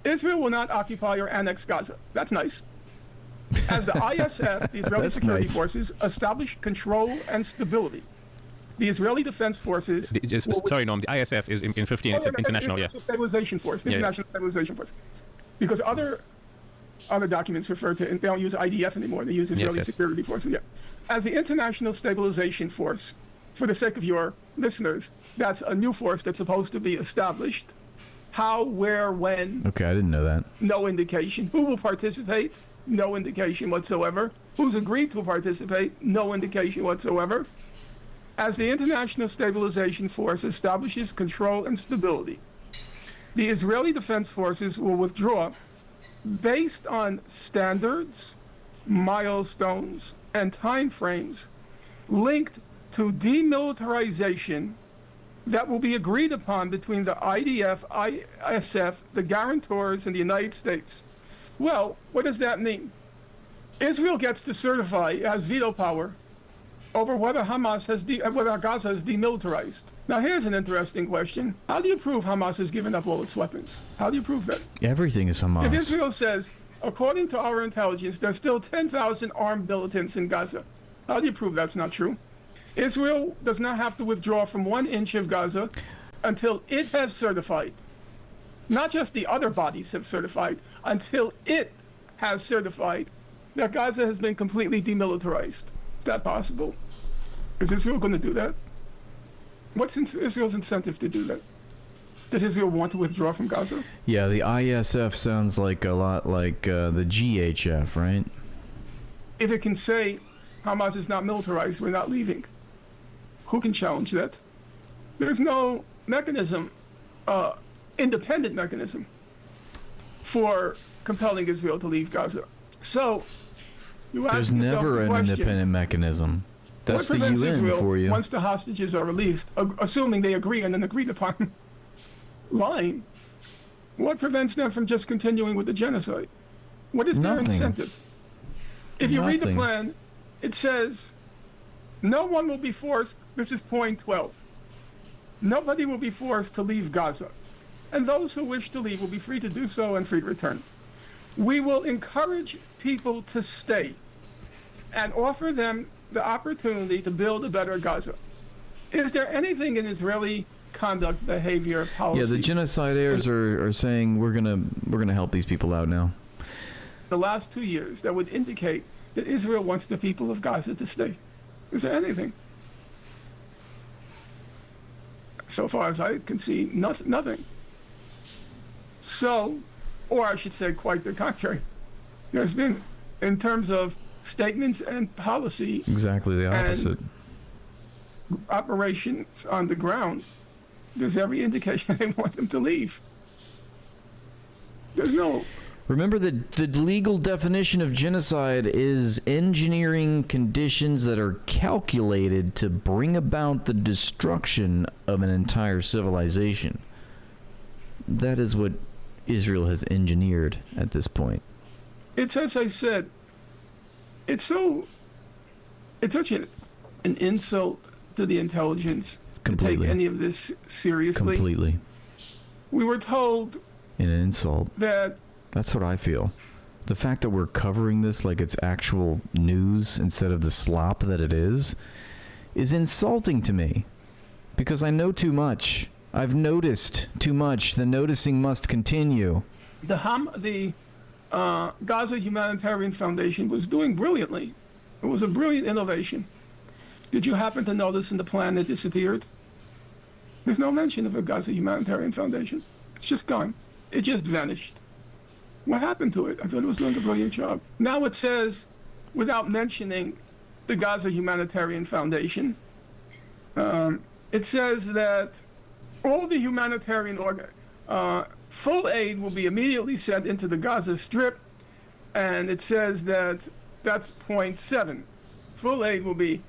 Israel will not occupy or annex Gaza. That's nice. As the ISF, the Israeli Security Forces, establish control and stability. The Israeli Defense Forces... Sorry, Norm, the ISF is in 15, it's international, yeah. Stabilization Force, the International Stabilization Force. Because other documents refer to, and they don't use IDF anymore, they use Israeli Security Forces, yeah. As the International Stabilization Force, for the sake of your listeners, that's a new force that's supposed to be established. How, where, when? Okay, I didn't know that. No indication. Who will participate? No indication whatsoever. Who's agreed to participate? No indication whatsoever. As the International Stabilization Force establishes control and stability, the Israeli Defense Forces will withdraw based on standards, milestones, and timeframes linked to demilitarization that will be agreed upon between the IDF, ISF, the guarantors, and the United States. Well, what does that mean? Israel gets to certify, as veto power, over whether whether Gaza is demilitarized. Now, here's an interesting question. How do you prove Hamas has given up all its weapons? How do you prove that? Everything is Hamas. If Israel says, according to our intelligence, there's still 10,000 armed militants in Gaza, how do you prove that's not true? Israel does not have to withdraw from 1 inch of Gaza until it has certified. Not just the other bodies have certified, until it has certified that Gaza has been completely demilitarized. Is that possible? Is Israel going to do that? What's Israel's incentive to do that? Does Israel want to withdraw from Gaza? Yeah, the ISF sounds like a lot like the GHF, right? If it can say Hamas is not militarized, we're not leaving. Who can challenge that? There's no mechanism, independent mechanism, for compelling Israel to leave Gaza. So, you ask there's yourself never the an question, independent mechanism. That's what the prevents UN Israel, for you. once the hostages are released, assuming they agree on an agreed upon line, what prevents them from just continuing with the genocide? What is their incentive? If you read the plan, it says, no one will be forced, this is point 12, nobody will be forced to leave Gaza, and those who wish to leave will be free to do so and free to return. We will encourage people to stay and offer them the opportunity to build a better Gaza. Is there anything in Israeli conduct, behavior, policy? Yeah, the genocidaires are saying we're gonna help these people out now. The last 2 years that would indicate that Israel wants the people of Gaza to stay. Is there anything? So far as I can see, nothing. So, or I should say quite the contrary. There's been, in terms of statements and policy, exactly the opposite. Operations on the ground, there's every indication they want them to leave. There's no... Remember that the legal definition of genocide is engineering conditions that are calculated to bring about the destruction of an entire civilization. That is what Israel has engineered at this point. It's, as I said, it's such an insult to the intelligence to take any of this seriously. Completely. We were told an insult. That's what I feel. The fact that we're covering this like it's actual news instead of the slop that it is insulting to me. Because I know too much. I've noticed too much. The noticing must continue. The Gaza Humanitarian Foundation was doing brilliantly. It was a brilliant innovation. Did you happen to notice in the plan it disappeared? There's no mention of a Gaza Humanitarian Foundation. It's just gone. It just vanished. What happened to it? I thought it was doing a brilliant job. Now it says, without mentioning the Gaza Humanitarian Foundation, it says that all the humanitarian full aid will be immediately sent into the Gaza Strip, and it says that that's point 7. Full aid will be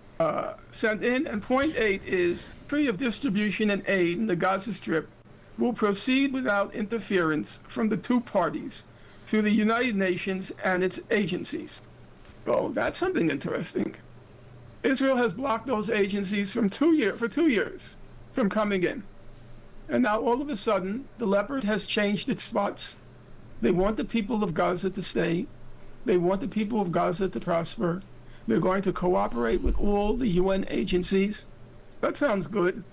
sent in, and point 8 is free of distribution and aid in the Gaza Strip will proceed without interference from the two parties through the United Nations and its agencies. Oh, that's something interesting. Israel has blocked those agencies for 2 years from coming in. And now all of a sudden, the leopard has changed its spots They want the people of Gaza to stay. They want the people of Gaza to prosper. They're going to cooperate with all the UN agencies. That sounds good.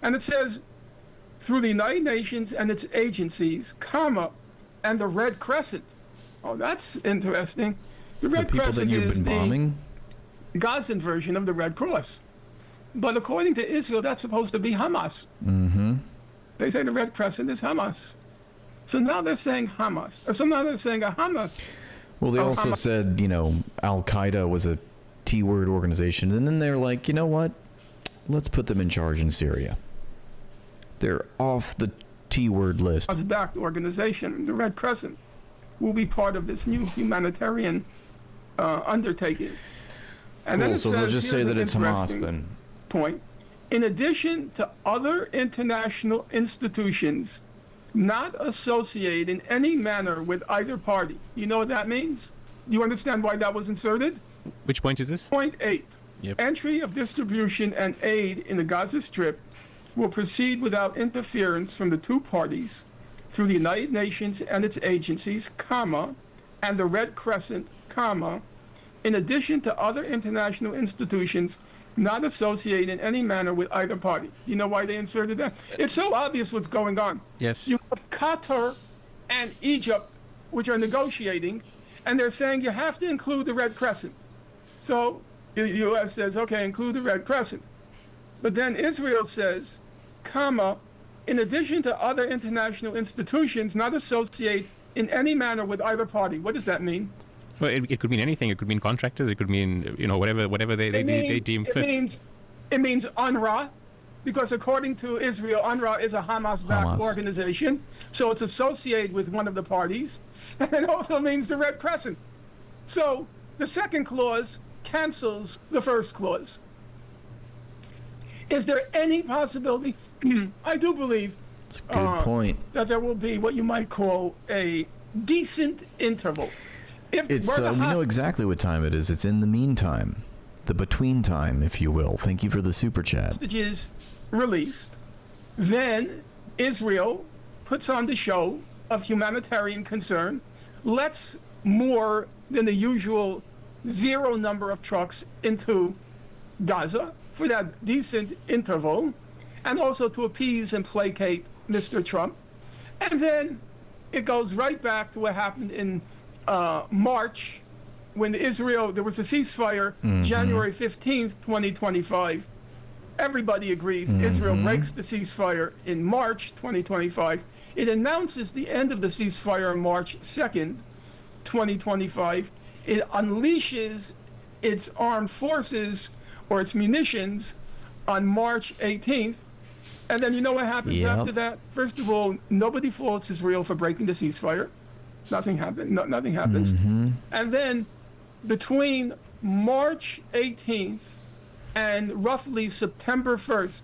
And it says, through the United Nations and its agencies, comma, and the Red Crescent. Oh, that's interesting. The Red The people Crescent that you've is been bombing? the Gazan version of the Red Cross. But according to Israel, that's supposed to be Hamas. Mm-hmm. They say the Red Crescent is Hamas. So now they're saying Hamas. So now they're saying a Hamas. Well, they also said, Al-Qaeda was a T-word organization. And then they're like, you know what? Let's put them in charge in Syria. They're off the T-word list. Hamas-backed organization, the Red Crescent, will be part of this new humanitarian undertaking. And then Cool, it so says, they'll just say here's that an it's Hamas interesting then. point. In addition to other international institutions not associated in any manner with either party. You know what that means? Do you understand why that was inserted? Which point is this? Point 8. Yep. Entry of distribution and aid in the Gaza Strip will proceed without interference from the two parties through the United Nations and its agencies, comma, and the Red Crescent, comma, in addition to other international institutions not associated in any manner with either party. You know why they inserted that? It's so obvious what's going on. Yes. You have Qatar and Egypt, which are negotiating, and they're saying you have to include the Red Crescent. So the U.S. says, okay, include the Red Crescent. But then Israel says, comma, in addition to other international institutions not associated in any manner with either party. What does that mean? Well, it could mean anything. It could mean contractors. It could mean, whatever they deem fit. It means UNRWA, because according to Israel, UNRWA is a Hamas-backed Hamas. organization, so it's associated with one of the parties. And it also means the Red Crescent. So the second clause cancels the first clause. Is there any possibility? I do believe That's a good point. that there will be what you might call a decent interval. If It's we're the we know exactly what time it is. It's in the meantime. The between time, if you will. Thank you for the super chat. hostages released, then Israel puts on the show of humanitarian concern, lets more than the usual zero number of trucks into Gaza for that decent interval, and also to appease and placate Mr. Trump. And then it goes right back to what happened in March, when there was a ceasefire, January 15th, 2025. Everybody agrees Israel breaks the ceasefire in March 2025. It announces the end of the ceasefire on March 2nd, 2025. It unleashes its armed forces or its munitions on March 18th. And then you know what happens Yep. after that? First of all, nobody faults Israel for breaking the ceasefire. Nothing happened. Nothing happens. And then between March 18th and roughly September 1st,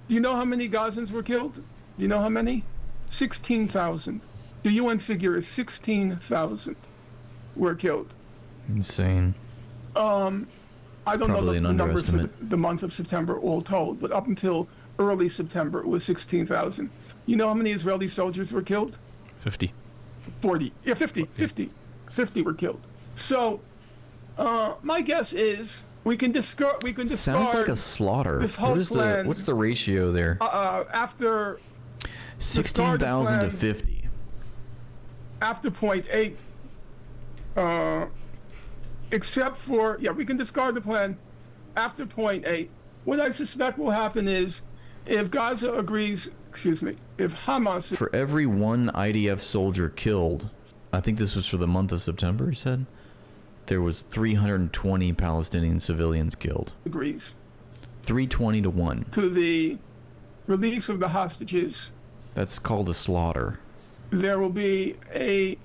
do you know how many Gazans were killed? Do you know how many? 16,000. The UN figure is 16,000 were killed. Insane. I don't know Probably an the numbers for underestimate. the month of September all told, but up until early September, it was 16,000. You know how many Israeli soldiers were killed? 50. 40. Yeah, 50. 50 were killed. So, my guess is we can discard. Sounds like a slaughter. this whole plan- What's the ratio there? After 16,000 to plan- 50. after point 8, except for we can discard the plan after point 8. What I suspect will happen is if Gaza agrees, if Hamas For every one IDF soldier killed, I think this was for the month of September, he said, there was 320 Palestinian civilians killed. agrees 320 to 1. to the release of the hostages, That's called a slaughter. there will be a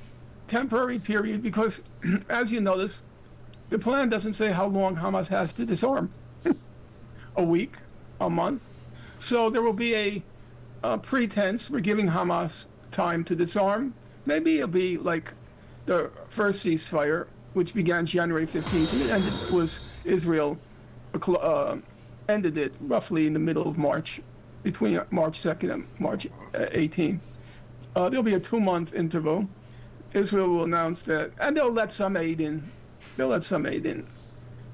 temporary period because, as you notice, the plan doesn't say how long Hamas has to disarm. A week, a month. So there will be a pretense we're giving Hamas time to disarm. Maybe it'll be like the first ceasefire, which began January 15th, and it ended, Israel ended it roughly in the middle of March, between March 2nd and March 18th. There'll be a 2-month interval. Israel will announce that, and they'll let some aid in. They'll let some aid in,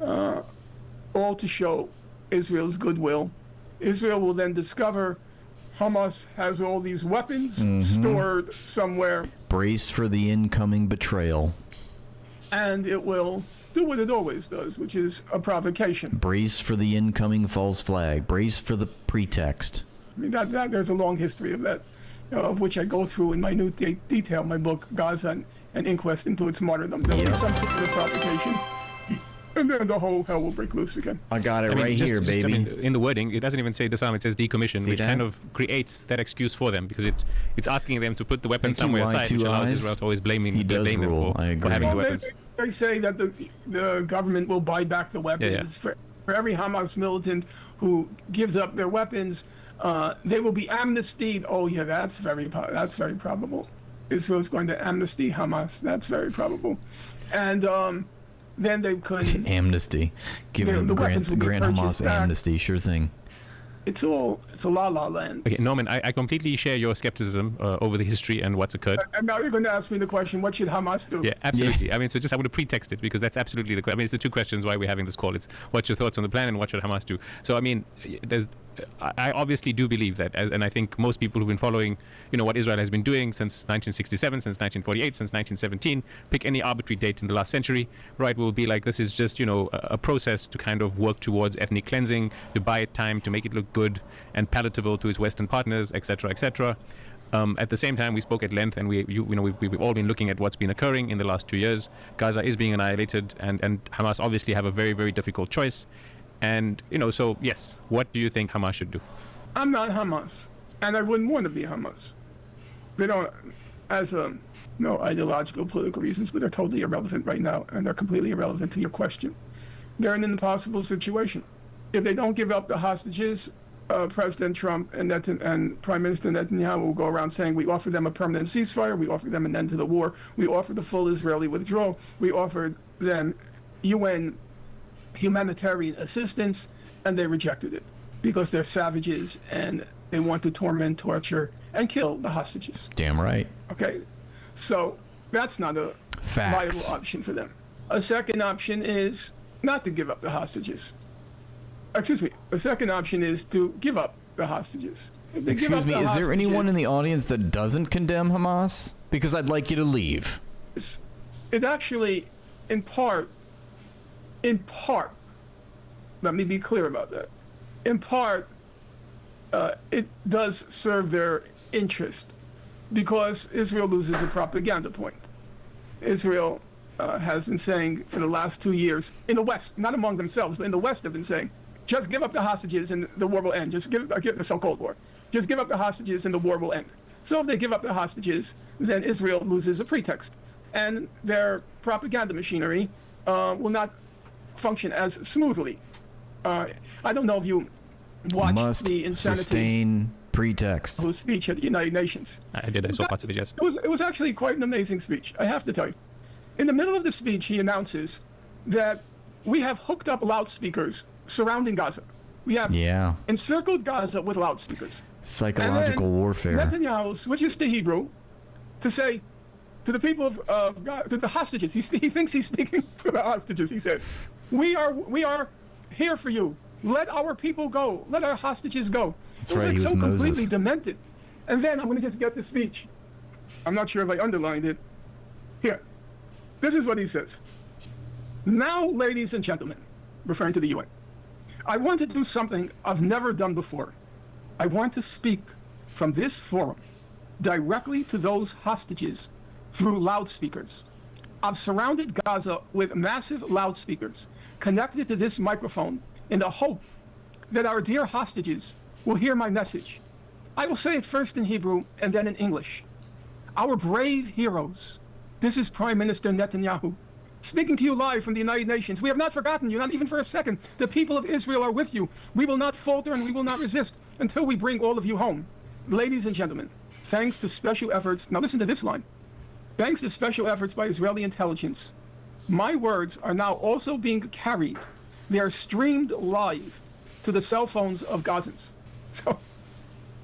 all to show Israel's goodwill. Israel will then discover Hamas has all these weapons stored somewhere, Brace for the incoming betrayal. and it will do what it always does, which is a provocation. Brace for the incoming false flag. Brace for the pretext. I mean, there's a long history of that, of which I go through in minute detail in my book, Gaza, an Inquest into its Martyrdom. There will be some sort of provocation, and then the whole hell will break loose again. I got it I mean, right just- here, just, baby. I mean, in the wording, it doesn't even say disarm; it says decommission, See which that? kind of creates that excuse for them because it's asking them to put the weapon Thank you, somewhere Y2 aside, which allows eyes. Israel to always blame He does them rule. for, I agree. having the Well, weapons. they say that the government will buy back the weapons. For every Hamas militant who gives up their weapons, they will be amnestied. Oh yeah, that's very probable. Israel's going to amnesty Hamas. That's very probable, and then they could. Amnesty. Give The him weapons will be grant Hamas purchased back. amnesty. Sure thing. It's a la land. Okay, Norman, I completely share your skepticism over the history and what's occurred. And now you're going to ask me the question: what should Hamas do? Yeah, absolutely. I mean, so just I want to pretext it because that's absolutely the. I mean, it's the two questions why we're having this call. It's what's your thoughts on the plan and what should Hamas do. So I mean, I obviously do believe that, and I think most people who've been following, what Israel has been doing since 1967, since 1948, since 1917, pick any arbitrary date in the last century, right? Will be like this is just a process to kind of work towards ethnic cleansing, to buy it time, to make it look good and palatable to its Western partners, etc., etc. At the same time, we spoke at length, and we've all been looking at what's been occurring in the last 2 years. Gaza is being annihilated, and Hamas obviously have a very, very difficult choice. And so yes, what do you think Hamas should do? I'm not Hamas, and I wouldn't want to be Hamas. They don't, no ideological, political reasons, but they're totally irrelevant right now, and they're completely irrelevant to your question. They're in an impossible situation. If they don't give up the hostages, President Trump and Prime Minister Netanyahu will go around saying, we offer them a permanent ceasefire, we offer them an end to the war, we offer the full Israeli withdrawal, we offered them UN humanitarian assistance, and they rejected it because they're savages and they want to torment, torture, and kill the hostages. Damn right. Okay, so that's not a Facts. viable option for them. A second option is not to give up the hostages. Excuse me. A second option is to give up the hostages. If they give Excuse up me, the is there anyone in hostages, the audience that doesn't condemn Hamas? Because I'd like you to leave. it actually, in part, let me be clear about that. In part, it does serve their interest because Israel loses a propaganda point. Israel has been saying for the last 2 years, in the West, not among themselves, but in the West, have been saying, just give up the hostages and the war will end. Just give the so-called war. Just give up the hostages and the war will end. So if they give up the hostages, then Israel loses a pretext. And their propaganda machinery will not function as smoothly. I don't know if you watched Must the insanity sustain pretext. of his speech at the United Nations. I did. I saw parts of it. Yes. It was actually quite an amazing speech, I have to tell you. In the middle of the speech, he announces that we have hooked up loudspeakers surrounding Gaza. We have Yeah. encircled Gaza with loudspeakers. Psychological And then warfare. Netanyahu switches to Hebrew to say to the people of God, to the hostages. He thinks he's speaking to the hostages. He says, "We are here for you. Let our people go. Let our hostages go." That's It was right, like he was so Moses. completely demented. And then I'm going to just get the speech. I'm not sure if I underlined it. Here. This is what he says. Now, ladies and gentlemen, referring to the UN, I want to do something I've never done before. I want to speak from this forum directly to those hostages through loudspeakers. I've surrounded Gaza with massive loudspeakers connected to this microphone in the hope that our dear hostages will hear my message. I will say it first in Hebrew and then in English. Our brave heroes, this is Prime Minister Netanyahu, speaking to you live from the United Nations. We have not forgotten you, not even for a second. The people of Israel are with you. We will not falter and we will not resist until we bring all of you home. Ladies and gentlemen, thanks to special efforts, now listen to this line. Thanks to special efforts by Israeli intelligence, my words are now also being carried. They are streamed live to the cell phones of Gazans. So,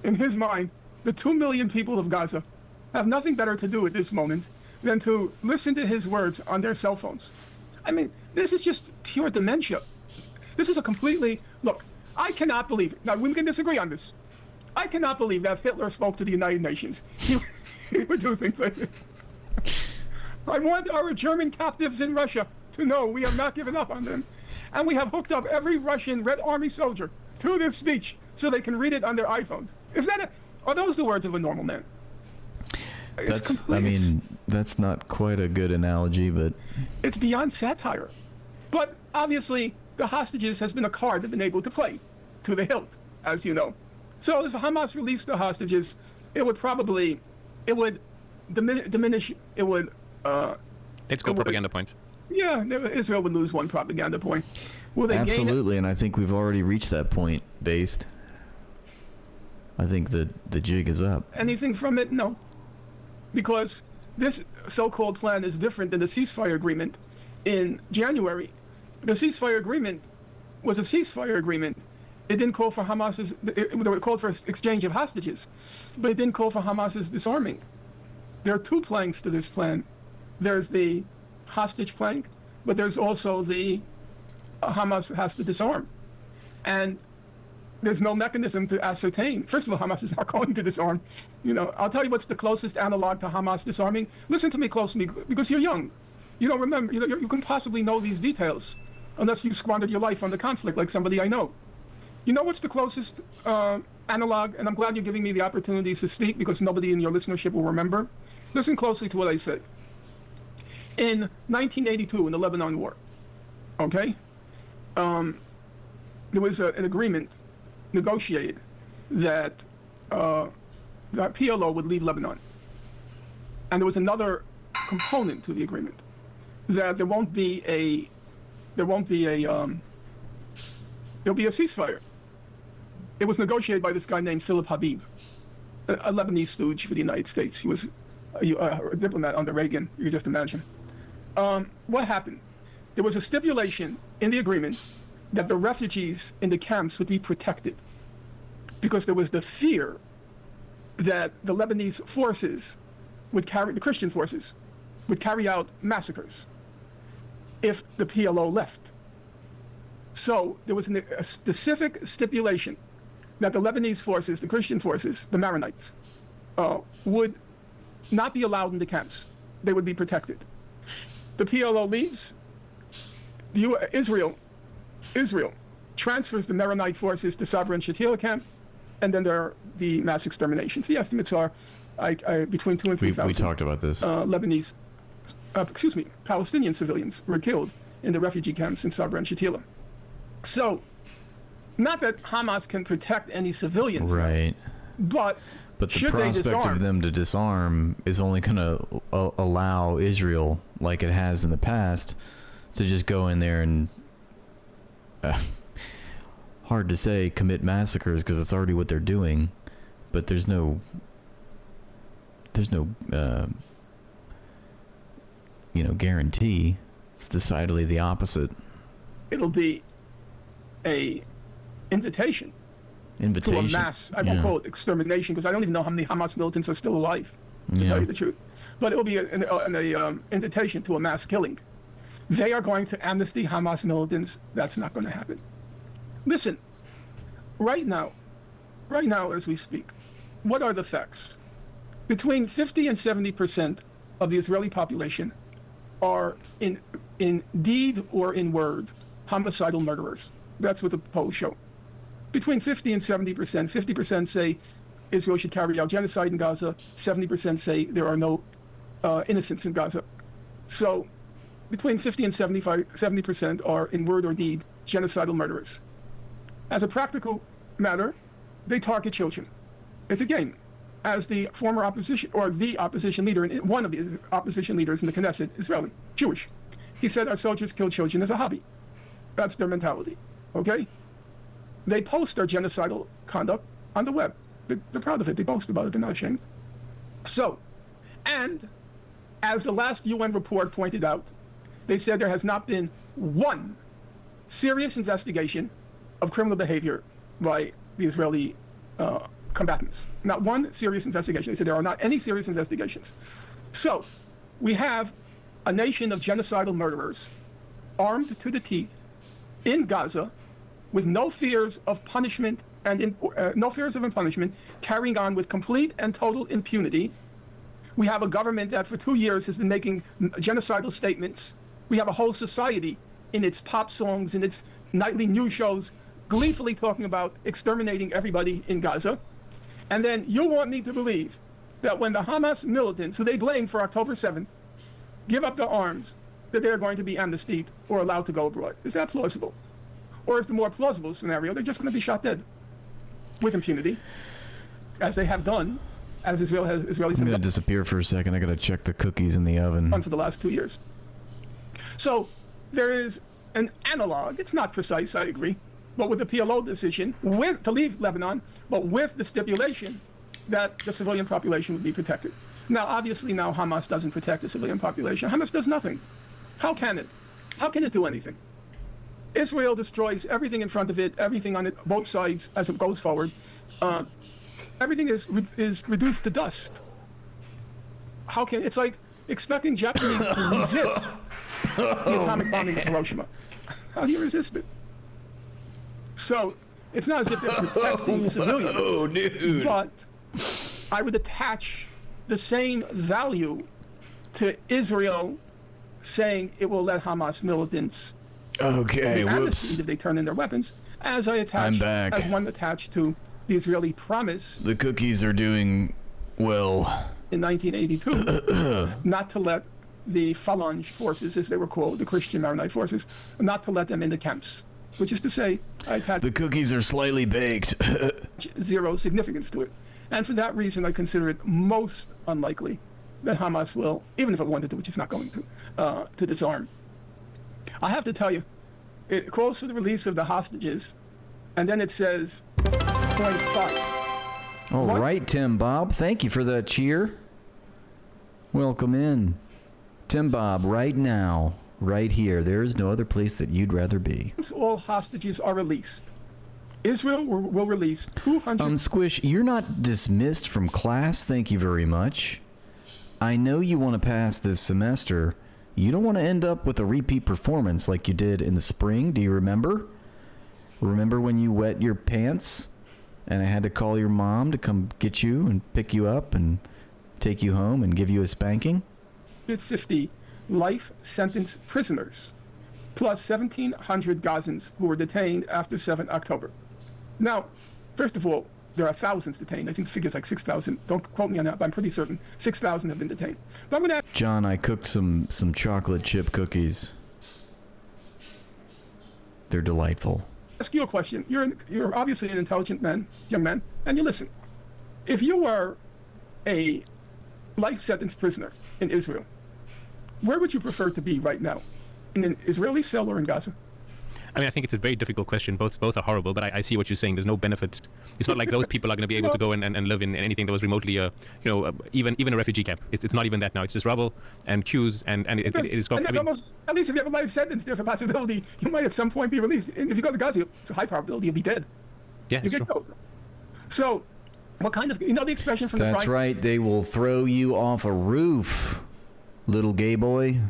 in his mind, the 2 million people of Gaza have nothing better to do at this moment than to listen to his words on their cell phones. I mean, this is just pure dementia. This is a completely, look, I cannot believe it. Now, we can disagree on this. I cannot believe that if Hitler spoke to the United Nations, he would do things like this. I want our German captives in Russia to know we have not given up on them. And we have hooked up every Russian Red Army soldier to this speech so they can read it on their iPhones. Are those the words of a normal man? That's not quite a good analogy, but it's beyond satire. But obviously, the hostages has been a card they've been able to play to the hilt, as you know. So if Hamas released the hostages, it would diminish. It would. Let's go propaganda point. Yeah, Israel would lose one propaganda point. Will they absolutely, gain it? And I think we've already reached that point. Based. I think the jig is up. Anything from it? No. Because this so-called plan is different than the ceasefire agreement in January. The ceasefire agreement was a ceasefire agreement. It didn't call for Hamas's, it called for exchange of hostages, but it didn't call for Hamas's disarming. There are two planks to this plan. There's the hostage plank, but there's also the Hamas has to disarm. And there's no mechanism to ascertain. First of all, Hamas is not going to disarm. I'll tell you what's the closest analog to Hamas disarming. Listen to me closely, because you're young. You don't remember, you can possibly know these details unless you squandered your life on the conflict like somebody I know. You know what's the closest analog? And I'm glad you're giving me the opportunity to speak because nobody in your listenership will remember. Listen closely to what I said. In 1982, in the Lebanon War, okay, there was an agreement negotiated that that PLO would leave Lebanon. And there was another component to the agreement that there'll be a ceasefire. It was negotiated by this guy named Philip Habib, a Lebanese stooge for the United States. He was a diplomat under Reagan, you can just imagine. What happened? There was a stipulation in the agreement that the refugees in the camps would be protected because there was the fear that the Lebanese forces the Christian forces would carry out massacres if the PLO left. So there was a specific stipulation that the Lebanese forces, the Christian forces, the Maronites, would not be allowed in the camps. They would be protected. The PLO leaves. Israel transfers the Maronite forces to Sabra and Shatila camp, and then there are the mass exterminations. The estimates are between 2,000 and 3,000. We talked about this. Palestinian civilians were killed in the refugee camps in Sabra and Shatila. So, not that Hamas can protect any civilians, right? But the should prospect of them to disarm is only going to allow Israel, like it has in the past, to just go in there and, hard to say, commit massacres because it's already what they're doing, but there's no guarantee. It's decidedly the opposite. It'll be a invitation to a mass, I won't call it extermination because I don't even know how many Hamas militants are still alive, to tell you the truth. But it will be an invitation to a mass killing. They are going to amnesty Hamas militants. That's not going to happen. Listen, right now as we speak, what are the facts? Between 50 and 70% of the Israeli population are in deed or in word homicidal murderers. That's what the polls show. Between 50 and 70%, 50% say Israel should carry out genocide in Gaza, 70% say there are no innocents in Gaza. So between 50 and 70% are in word or deed genocidal murderers. As a practical matter, they target children. It's a game. As the former opposition, or the opposition leader, one of the opposition leaders in the Knesset, Israeli, Jewish, he said our soldiers kill children as a hobby. That's their mentality, okay? They post their genocidal conduct on the web. They're proud of it. They boast about it. They're not ashamed. So, and as the last UN report pointed out, they said there has not been one serious investigation of criminal behavior by the Israeli combatants. Not one serious investigation. They said there are not any serious investigations. So, we have a nation of genocidal murderers armed to the teeth in Gaza with no fears of punishment and no fears of punishment, carrying on with complete and total impunity. We have a government that for 2 years has been making genocidal statements. We have a whole society in its pop songs, in its nightly news shows, gleefully talking about exterminating everybody in Gaza. And then you want me to believe that when the Hamas militants, who they blame for October 7th, give up their arms, that they're going to be amnestied or allowed to go abroad. Is that plausible? Or is the more plausible scenario, they're just going to be shot dead with impunity, as they have done, as Israelis I'm going to disappear for a second. I got to check the cookies in the oven. For the last 2 years. So there is an analog. It's not precise, I agree, but with the PLO decision to leave Lebanon, but with the stipulation that the civilian population would be protected. Now, obviously, now Hamas doesn't protect the civilian population. Hamas does nothing. How can it? How can it do anything? Israel destroys everything in front of it, everything on both sides as it goes forward. Everything is reduced to dust. How can it's like expecting Japanese to resist the atomic bombing of Hiroshima? How do you resist it? So it's not as if they're protecting civilians, but I would attach the same value to Israel saying it will let Hamas militants Okay, whoops. if they turn in their weapons, as I attach I'm back. as one attached to the Israeli promise The cookies are doing well. in 1982 not to let the Phalange forces, as they were called, the Christian Maronite forces, not to let them into camps. Which is to say, I attach The cookies are slightly baked. zero significance to it. And for that reason, I consider it most unlikely that Hamas will, even if it wanted to, which it's not going to disarm. I have to tell you, it calls for the release of the hostages, and then it says, point 5. All What? right, Tim Bob. Thank you for that cheer. Welcome in. Tim Bob, right now, right here. There is no other place that you'd rather be. Once all hostages are released, Israel will release 200... Squish, you're not dismissed from class. Thank you very much. I know you want to pass this semester. You don't want to end up with a repeat performance like you did in the spring. Do you remember? Remember when you wet your pants and I had to call your mom to come get you and pick you up and take you home and give you a spanking? 50 life sentence prisoners, plus 1,700 Gazans who were detained after 7 October. Now, first of all, there are thousands detained. I think the figure's like 6,000. Don't quote me on that, but I'm pretty certain 6,000 have been detained. But I'm going to John, I cooked some chocolate chip cookies. They're delightful. ask you a question. You're obviously an intelligent young man, and you listen. If you were a life sentence prisoner in Israel, where would you prefer to be right now? In an Israeli cell or in Gaza? I mean, I think it's a very difficult question. Both are horrible, but I see what you're saying. There's no benefit. It's not like those people are going to be able to go and live in anything that was remotely, even a refugee camp. It's not even that now. It's just rubble and queues, and it is. And there's almost, at least if you have a life sentence, there's a possibility you might at some point be released. And if you go to Gaza, it's a high probability you'll be dead. Yeah, You it's get true. killed. So, what kind of, the expression from the That's frying right. They will throw you off a roof, little gay boy,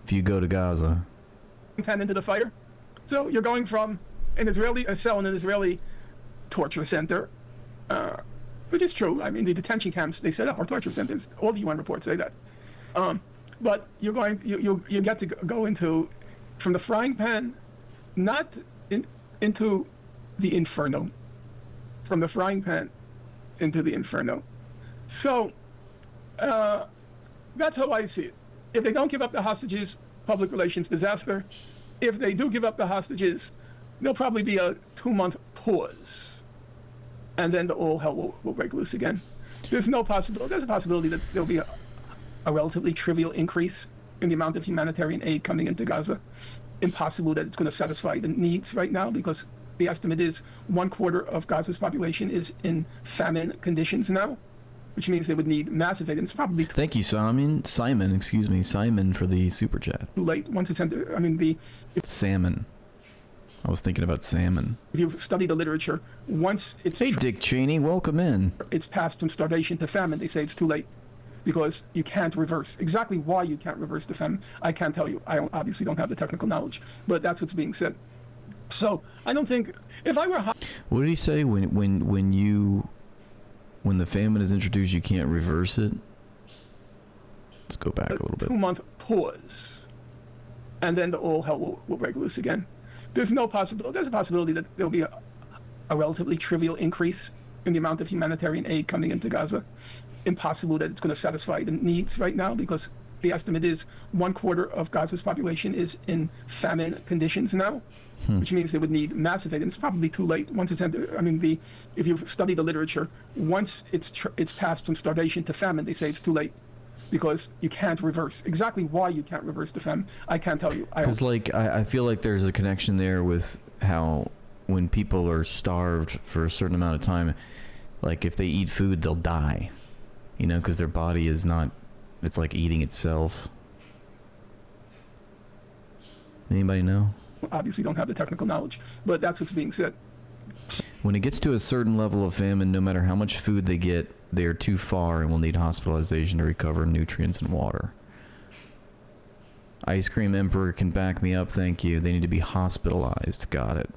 if you go to Gaza. pan into the fire? So you're going from a cell in an Israeli torture center, which is true. I mean, the detention camps they set up are torture centers. All the UN reports say that. But you're going, you get to go into, from the frying pan, not into the inferno. From the frying pan into the inferno. So that's how I see it. If they don't give up the hostages, public relations disaster. If they do give up the hostages, there'll probably be a 2-month pause. And then all hell will break loose again. There's a possibility that there'll be a relatively trivial increase in the amount of humanitarian aid coming into Gaza. Impossible that it's going to satisfy the needs right now, because the estimate is 1/4 of Gaza's population is in famine conditions now, which means they would need massive aid. And it's probably Thank you, Simon, for the super chat. too late once it's under. I mean, Salmon. I was thinking about salmon. if you study the literature, once Hey, Dick Cheney, welcome in. it's passed from starvation to famine, they say it's too late. because you can't reverse. Exactly why you can't reverse the famine, I can't tell you. Obviously don't have the technical knowledge, but that's what's being said. So I don't think, if I were What did he say when the famine is introduced, you can't reverse it? Let's go back a little bit. 2-month pause, and then all hell will break loose again. There's a possibility that there'll be a relatively trivial increase in the amount of humanitarian aid coming into Gaza. Impossible that it's going to satisfy the needs right now, because the estimate is 1/4 of Gaza's population is in famine conditions now, which means they would need massive aid. And it's probably too late once it's entered. I mean, if you study the literature, once it's passed from starvation to famine, they say it's too late, because you can't reverse. Exactly why you can't reverse the famine, I can't tell you. Because I feel like there's a connection there with how when people are starved for a certain amount of time, like if they eat food, they'll die. You know, because their body is not, it's like eating itself. Anybody know? Obviously don't have the technical knowledge, but that's what's being said. When it gets to a certain level of famine, no matter how much food they get, they are too far and will need hospitalization to recover nutrients and water. Ice Cream Emperor can back me up, thank you. They need to be hospitalized. Got it.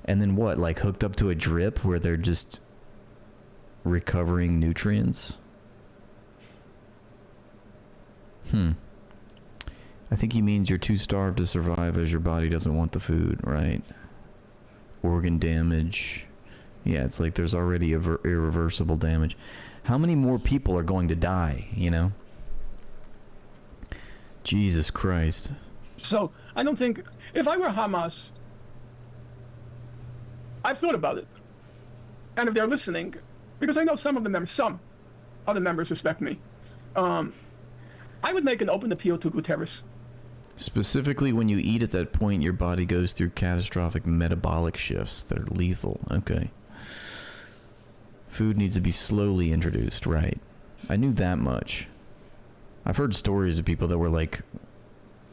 And then what, like hooked up to a drip where they're just recovering nutrients? I think he means you're too starved to survive as your body doesn't want the food, right? Organ damage. Yeah, it's like there's already irreversible damage. How many more people are going to die, you know? Jesus Christ. So I don't think, if I were Hamas, I've thought about it. And if they're listening, because I know some other members respect me, I would make an open appeal to Guterres. Specifically, when you eat at that point, your body goes through catastrophic metabolic shifts that are lethal. Okay. Food needs to be slowly introduced, right? I knew that much. I've heard stories of people that were like,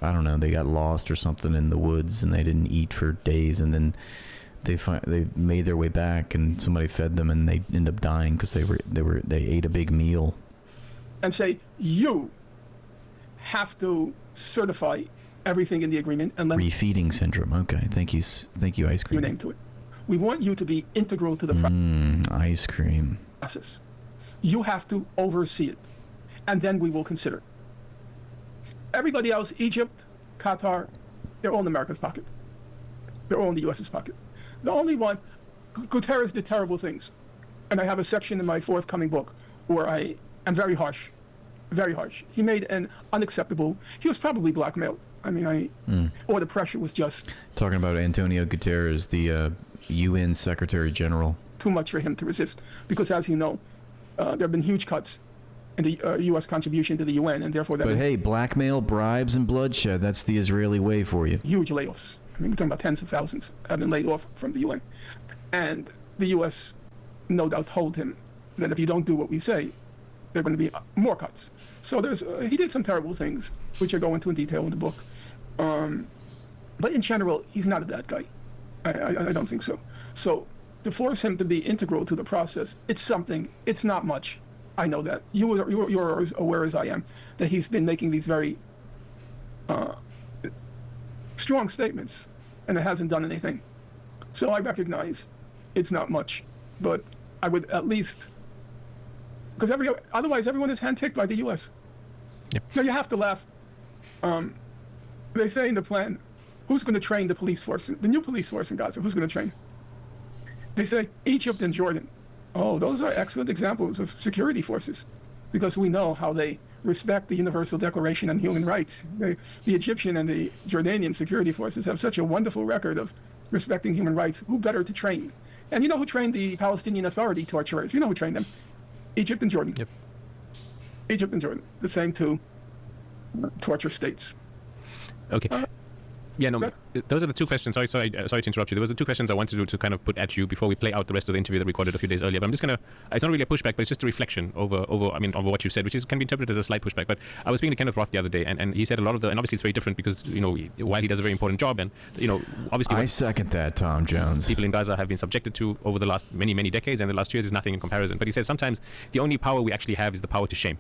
I don't know, they got lost or something in the woods and they didn't eat for days, and then they made their way back and somebody fed them and they ended up dying because they ate a big meal. And say, you have to certify everything in the agreement and let refeeding syndrome. Okay, thank you, Ice Cream. your name to it. We want you to be integral to the Ice Cream process. You have to oversee it, and then we will consider. Everybody else, Egypt, Qatar, they're all in America's pocket. They're all in the U.S.'s pocket. The only one, Guterres did terrible things, and I have a section in my forthcoming book where I am very harsh. Very harsh. He made an unacceptable. He was probably blackmailed. I mean, or the pressure was just talking about Antonio Guterres, the UN Secretary General. Too much for him to resist, because as you know, there have been huge cuts in the U.S. contribution to the UN, and therefore But hey, blackmail, bribes, and bloodshed—that's the Israeli way for you. Huge layoffs. I mean, we're talking about tens of thousands have been laid off from the UN, and the U.S. no doubt told him that if you don't do what we say, there are going to be more cuts. So he did some terrible things, which I go into in detail in the book. But in general, he's not a bad guy. I don't think so. So to force him to be integral to the process, it's something. It's not much. I know that. You're as aware as I am that he's been making these very strong statements, and it hasn't done anything. So I recognize it's not much, but I would at least, because otherwise everyone is handpicked by the U.S. Yep. Now you have to laugh. They say in the plan, who's going to train the police force, the new police force in Gaza? Who's going to train? They say Egypt and Jordan. Oh, those are excellent examples of security forces, because we know how they respect the Universal Declaration on Human Rights. The Egyptian and the Jordanian security forces have such a wonderful record of respecting human rights. Who better to train? And you know who trained the Palestinian Authority torturers? You know who trained them? Egypt and Jordan. Yep. Egypt and Jordan, the same two torture states. Okay. Yeah, no, That's- those are the two questions. Sorry to interrupt you. There was the two questions I wanted to kind of put at you before we play out the rest of the interview that we recorded a few days earlier. But I'm just gonna. It's not really a pushback, but it's just a reflection over what you said, which can be interpreted as a slight pushback. But I was speaking to Kenneth Roth the other day, and he said a lot of the, and obviously it's very different because while he does a very important job, and obviously I second that, Tom Jones. people in Gaza have been subjected to over the last many decades, and the last 2 years is nothing in comparison. But he says sometimes the only power we actually have is the power to shame.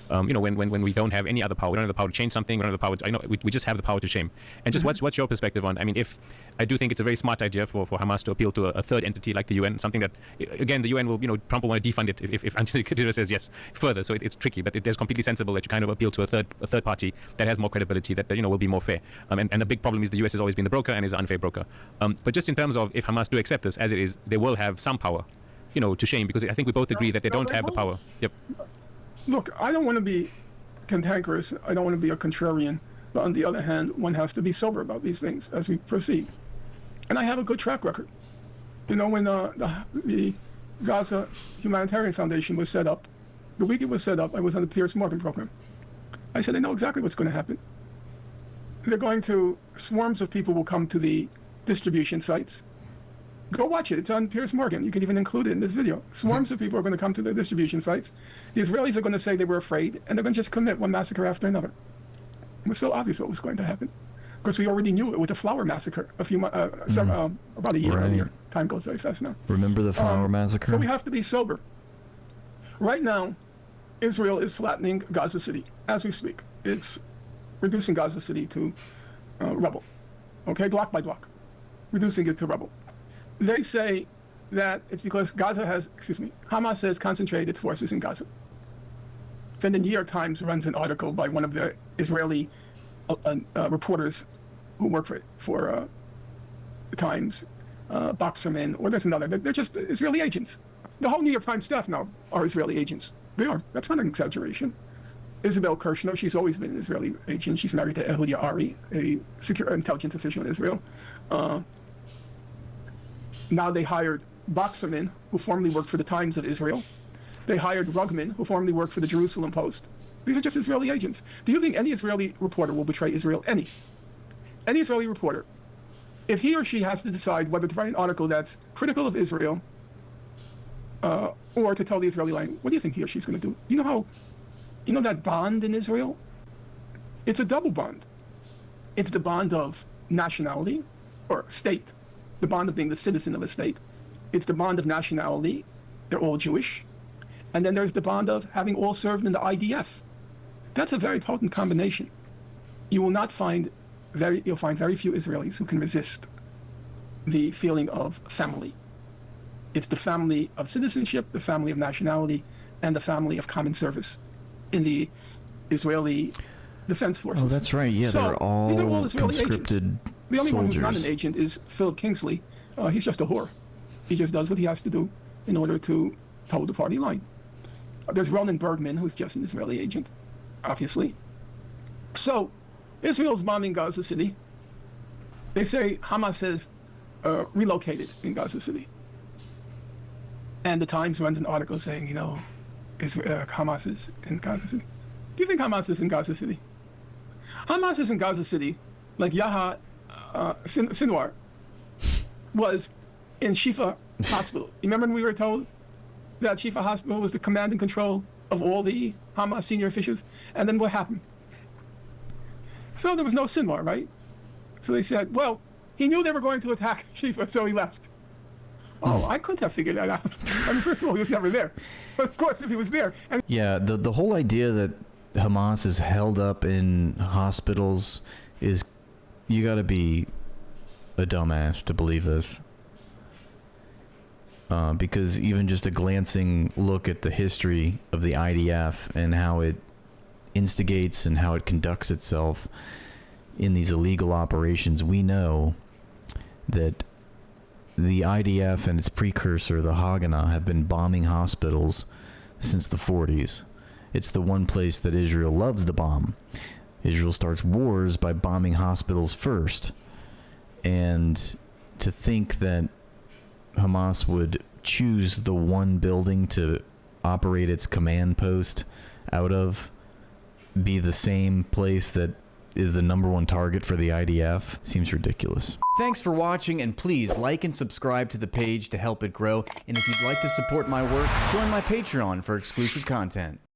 When we don't have any other power, we don't have the power to change something, we don't have the power to, we just have the power to shame. And just what's your perspective on, if I do think it's a very smart idea for Hamas to appeal to a third entity like the UN, something that, again, the UN will, Trump will want to defund it if Antonio Guterres says yes further. So it's tricky, but it is completely sensible that you kind of appeal to a third party that has more credibility, that will be more fair. And the big problem is the US has always been the broker and is an unfair broker. But just in terms of if Hamas do accept this as it is, they will have some power, to shame, because I think we both agree that they don't have the power. Yep. Look, I don't want to be cantankerous. I don't want to be a contrarian. But on the other hand, one has to be sober about these things as we proceed. And I have a good track record. When the Gaza Humanitarian Foundation was set up, the week it was set up, I was on the Piers Morgan program. I said, I know exactly what's going to happen. Swarms of people will come to the distribution sites. Go watch it. It's on Piers Morgan. You can even include it in this video. Swarms of people are going to come to the distribution sites. The Israelis are going to say they were afraid, and they're going to just commit one massacre after another. It was so obvious what was going to happen. Because we already knew it with the Flower Massacre about a year earlier. Time goes very fast now. Remember the Flower Massacre? So we have to be sober. Right now, Israel is flattening Gaza City as we speak. It's reducing Gaza City to rubble. Okay, block by block. Reducing it to rubble. They say that it's because Hamas has concentrated its forces in Gaza. Then the New York Times runs an article by one of the Israeli reporters who work for the Times, Boxerman, or there's another. They're just Israeli agents. The whole New York Times staff now are Israeli agents. They are. That's not an exaggeration. Isabel Kirshner, she's always been an Israeli agent. She's married to Ehud Yaari, a secure intelligence official in Israel. Now they hired Boxerman, who formerly worked for the Times of Israel. They hired Rugman, who formerly worked for the Jerusalem Post. These are just Israeli agents. Do you think any Israeli reporter will betray Israel? Any Israeli reporter, if he or she has to decide whether to write an article that's critical of Israel or to tell the Israeli line, what do you think he or she's going to do? You know that bond in Israel? It's a double bond. It's the bond of nationality or state, the bond of being the citizen of a state. It's the bond of nationality. They're all Jewish. And then there's the bond of having all served in the IDF. That's a very potent combination. You'll find very few Israelis who can resist the feeling of family. It's the family of citizenship, the family of nationality, and the family of common service in the Israeli Defense Forces. Oh, that's right. Yeah, So, they're all these are all Israeli conscripted agents. The only one who's not an soldiers. agent is Philip Kingsley. He's just a whore. He just does what he has to do in order to toe the party line. There's Ronan Bergman, who's just an Israeli agent, obviously. So, Israel's bombing Gaza City. They say Hamas has relocated in Gaza City. And the Times runs an article saying, Hamas is in Gaza City. Do you think Hamas is in Gaza City? Hamas is in Gaza City like Yahya Sinwar was in Shifa Hospital. You remember when we were told that Shifa Hospital was the command and control of all the Hamas senior officials? And then what happened? So there was no Sinwar, right? So they said, well, he knew they were going to attack Shifa, so he left. Oh, I couldn't have figured that out. First of all, he was never there. But of course, if he was there... Yeah, the whole idea that Hamas is held up in hospitals is... You gotta be a dumbass to believe this. Because even just a glancing look at the history of the IDF and how it instigates and how it conducts itself in these illegal operations, we know that the IDF and its precursor, the Haganah, have been bombing hospitals since the 40s. It's the one place that Israel loves to bomb. Israel starts wars by bombing hospitals first. And to think that Hamas would choose the one building to operate its command post out of be the same place that is the #1 target for the IDF seems ridiculous. Thanks for watching, and please like and subscribe to the page to help it grow. And if you'd like to support my work, join my Patreon for exclusive content.